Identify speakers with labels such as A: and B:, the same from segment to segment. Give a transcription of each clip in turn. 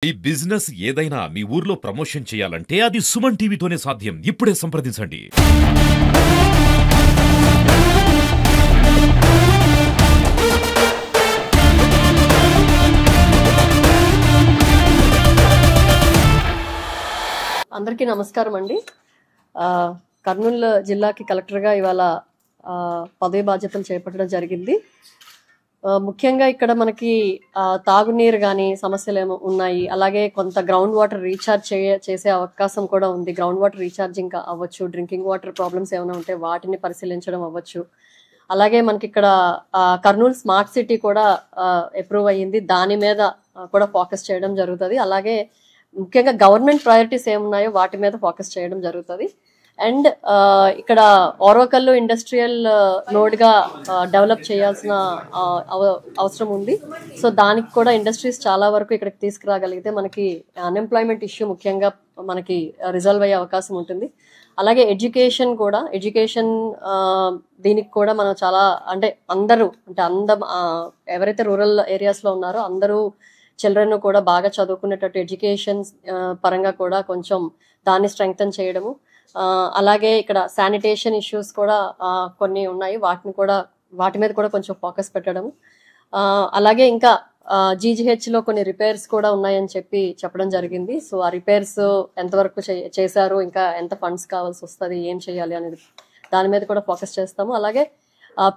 A: ఈ బిజినెస్ ఏదైనా మీ ఊర్లో ప్రమోషన్ చేయాలంటే అది సుమన్ టీవీతోనే సాధ్యం. ఇప్పుడే సంప్రదించండి.
B: అందరికీ నమస్కారం అండి. కర్నూలు జిల్లాకి కలెక్టర్గా ఇవాళ పదవి బాధ్యతలు చేపట్టడం జరిగింది. ముఖ్యంగా ఇక్కడ మనకి తాగునీరు కానీ సమస్యలు ఏమో ఉన్నాయి. అలాగే కొంత గ్రౌండ్ వాటర్ రీఛార్జ్ చేసే అవకాశం కూడా ఉంది. గ్రౌండ్ వాటర్ రీఛార్జింగ్ అవ్వచ్చు, డ్రింకింగ్ వాటర్ ప్రాబ్లమ్స్ ఏమైనా ఉంటే వాటిని పరిశీలించడం అవ్వచ్చు. అలాగే మనకి ఇక్కడ కర్నూలు స్మార్ట్ సిటీ కూడా అప్రూవ్ అయ్యింది. దాని మీద కూడా ఫోకస్ చేయడం జరుగుతుంది. అలాగే ముఖ్యంగా గవర్నమెంట్ ప్రయారిటీస్ ఏమున్నాయో వాటి మీద ఫోకస్ చేయడం జరుగుతుంది. అండ్ ఇక్కడ ఓర్వకల్లు ఇండస్ట్రియల్ నోడ్గా డెవలప్ చేయాల్సిన అవసరం ఉంది. సో దానికి కూడా ఇండస్ట్రీస్ చాలా వరకు ఇక్కడికి తీసుకురాగలిగితే మనకి అన్ఎంప్లాయ్మెంట్ ఇష్యూ ముఖ్యంగా మనకి రిజాల్వ్ అయ్యే అవకాశం ఉంటుంది. అలాగే ఎడ్యుకేషన్ దీనికి కూడా మనం చాలా ఎవరైతే రూరల్ ఏరియాస్లో ఉన్నారో అందరూ చిల్డ్రన్ కూడా బాగా చదువుకునేటట్టు ఎడ్యుకేషన్ పరంగా కూడా కొంచెం దాన్ని స్ట్రెంగ్తన్ చేయడము. అలాగే ఇక్కడ శానిటేషన్ ఇష్యూస్ కూడా కొన్ని ఉన్నాయి, వాటి మీద కూడా కొంచెం ఫోకస్ పెట్టడము. అలాగే ఇంకా జీజీహెచ్లో కొన్ని రిపేర్స్ కూడా ఉన్నాయని చెప్పడం జరిగింది. సో ఆ రిపేర్స్ ఎంతవరకు చేశారు, ఇంకా ఎంత ఫండ్స్ కావాల్సి వస్తుంది, ఏం చేయాలి అనేది దాని మీద కూడా ఫోకస్ చేస్తాము. అలాగే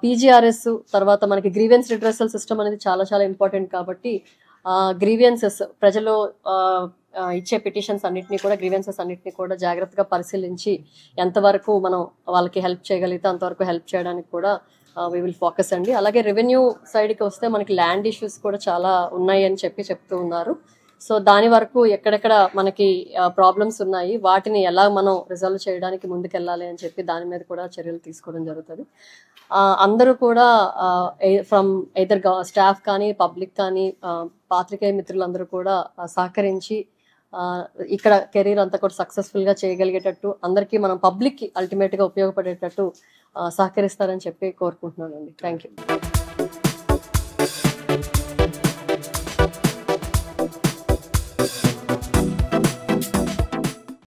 B: పీజీఆర్ఎస్ తర్వాత మనకి గ్రీవెన్స్ రిడ్రెసల్ సిస్టమ్ అనేది చాలా చాలా ఇంపార్టెంట్ కాబట్టి గ్రీవియన్సెస్ ప్రజలు ఇచ్చే పిటిషన్స్ గ్రీవెన్సెస్ అన్నిటిని కూడా జాగ్రత్తగా పరిశీలించి ఎంతవరకు మనం వాళ్ళకి హెల్ప్ చేయగలిగితే అంతవరకు హెల్ప్ చేయడానికి కూడా వి విల్ ఫోకస్ అండి. అలాగే రెవెన్యూ సైడ్కి వస్తే మనకి ల్యాండ్ ఇష్యూస్ కూడా చాలా ఉన్నాయి అని చెప్తూ ఉన్నారు. సో దాని వరకు ఎక్కడెక్కడ మనకి ప్రాబ్లమ్స్ ఉన్నాయి, వాటిని ఎలా మనం రిజాల్వ్ చేయడానికి ముందుకెళ్ళాలి అని దాని మీద కూడా చర్యలు తీసుకోవడం జరుగుతుంది. అందరూ కూడా ఫ్రమ్ ఎయిదర్ స్టాఫ్ కానీ పబ్లిక్ కానీ పాత్రికేయ మిత్రులందరూ కూడా సహకరించి ఇక్కడ కెరీర్ అంతా కూడా సక్సెస్ఫుల్గా చేయగలిగేటట్టు అందరికీ మనం పబ్లిక్కి అల్టిమేట్గా ఉపయోగపడేటట్టు సహకరిస్తారని కోరుకుంటున్నానండి. Thank you.